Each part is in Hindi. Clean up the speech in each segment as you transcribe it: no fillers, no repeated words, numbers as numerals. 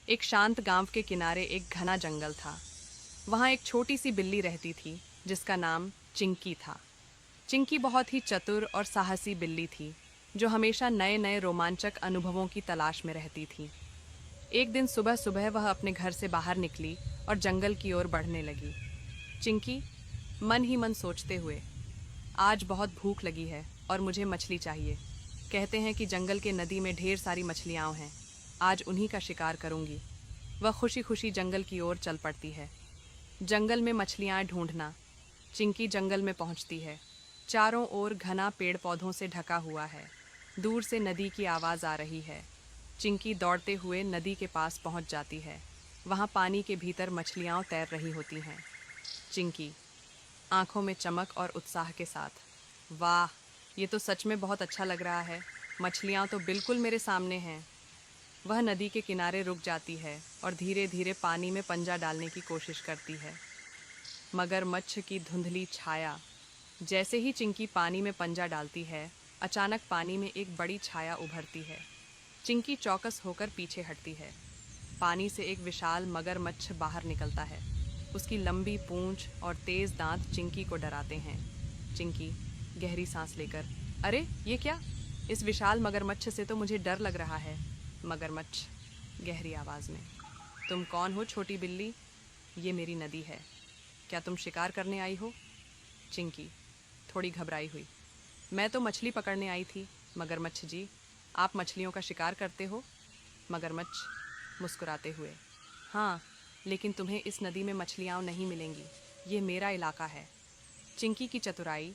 एक शांत गांव के किनारे एक घना जंगल था। वहां एक छोटी सी बिल्ली रहती थी जिसका नाम चिंकी था। चिंकी बहुत ही चतुर और साहसी बिल्ली थी जो हमेशा नए नए रोमांचक अनुभवों की तलाश में रहती थी। एक दिन सुबह सुबह वह अपने घर से बाहर निकली और जंगल की ओर बढ़ने लगी। चिंकी मन ही मन सोचते हुए, आज बहुत भूख लगी है और मुझे मछली चाहिए। कहते हैं कि जंगल के नदी में ढेर सारी मछलियाँ हैं। आज उन्हीं का शिकार करूंगी। वह खुशी खुशी जंगल की ओर चल पड़ती है। जंगल में मछलियाँ ढूंढना। चिंकी जंगल में पहुंचती है। चारों ओर घना पेड़ पौधों से ढका हुआ है। दूर से नदी की आवाज़ आ रही है। चिंकी दौड़ते हुए नदी के पास पहुंच जाती है। वहाँ पानी के भीतर मछलियाँ तैर रही होती हैं। चिंकी आंखों में चमक और उत्साह के साथ, वाह, ये तो सच में बहुत अच्छा लग रहा है। मछलियाँ तो बिल्कुल मेरे सामने हैं। वह नदी के किनारे रुक जाती है और धीरे धीरे पानी में पंजा डालने की कोशिश करती है। मगरमच्छ की धुंधली छाया। जैसे ही चिंकी पानी में पंजा डालती है, अचानक पानी में एक बड़ी छाया उभरती है। चिंकी चौकस होकर पीछे हटती है। पानी से एक विशाल मगरमच्छ बाहर निकलता है। उसकी लंबी पूंछ और तेज दांत चिंकी को डराते हैं। चिंकी गहरी सांस लेकर, अरे ये क्या? इस विशाल मगरमच्छ से तो मुझे डर लग रहा है। मगरमच्छ गहरी आवाज में, तुम कौन हो छोटी बिल्ली? ये मेरी नदी है। क्या तुम शिकार करने आई हो? चिंकी थोड़ी घबराई हुई, मैं तो मछली पकड़ने आई थी मगरमच्छ जी। आप मछलियों का शिकार करते हो? मगरमच्छ मुस्कुराते हुए, हाँ, लेकिन तुम्हें इस नदी में मछलियाँ नहीं मिलेंगी। ये मेरा इलाका है। चिंकी की चतुराई।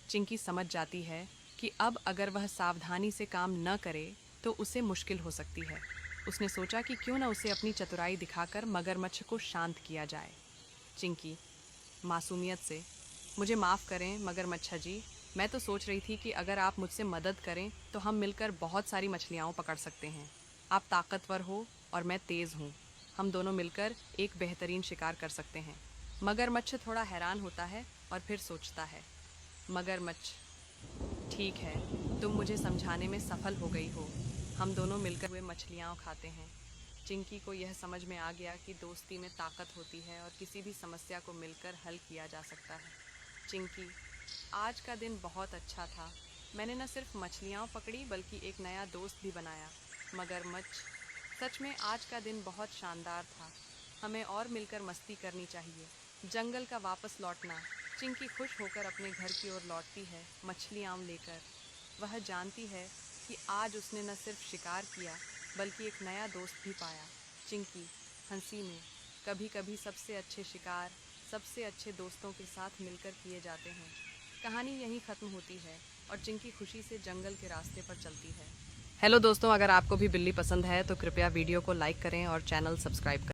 चिंकी समझ जाती है कि अब अगर वह सावधानी से काम न करे तो उसे मुश्किल हो सकती है। उसने सोचा कि क्यों न उसे अपनी चतुराई दिखाकर मगरमच्छ को शांत किया जाए। चिंकी मासूमियत से, मुझे माफ़ करें मगरमच्छ जी, मैं तो सोच रही थी कि अगर आप मुझसे मदद करें तो हम मिलकर बहुत सारी मछलियाँ पकड़ सकते हैं। आप ताकतवर हो और मैं तेज़ हूँ। हम दोनों मिलकर एक बेहतरीन शिकार कर सकते हैं। मगरमच्छ थोड़ा हैरान होता है और फिर सोचता है, मगरमच्छ, ठीक है, तुम मुझे समझाने में सफल हो गई हो। हम दोनों मिलकर हुए मछलियाँ खाते हैं। चिंकी को यह समझ में आ गया कि दोस्ती में ताकत होती है और किसी भी समस्या को मिलकर हल किया जा सकता है। चिंकी, आज का दिन बहुत अच्छा था। मैंने न सिर्फ मछलियाँ पकड़ी बल्कि एक नया दोस्त भी बनाया। मगरमच्छ, सच में आज का दिन बहुत शानदार था। हमें और मिलकर मस्ती करनी चाहिए। जंगल का वापस लौटना। चिंकी खुश होकर अपने घर की ओर लौटती है, मछलियाँ लेकर। वह जानती है कि आज उसने न सिर्फ शिकार किया बल्कि एक नया दोस्त भी पाया। चिंकी हंसी में, कभी कभी सबसे अच्छे शिकार सबसे अच्छे दोस्तों के साथ मिलकर किए जाते हैं। कहानी यहीं ख़त्म होती है और चिंकी खुशी से जंगल के रास्ते पर चलती है। हेलो दोस्तों, अगर आपको भी बिल्ली पसंद है तो कृपया वीडियो को लाइक करें और चैनल सब्सक्राइब करें।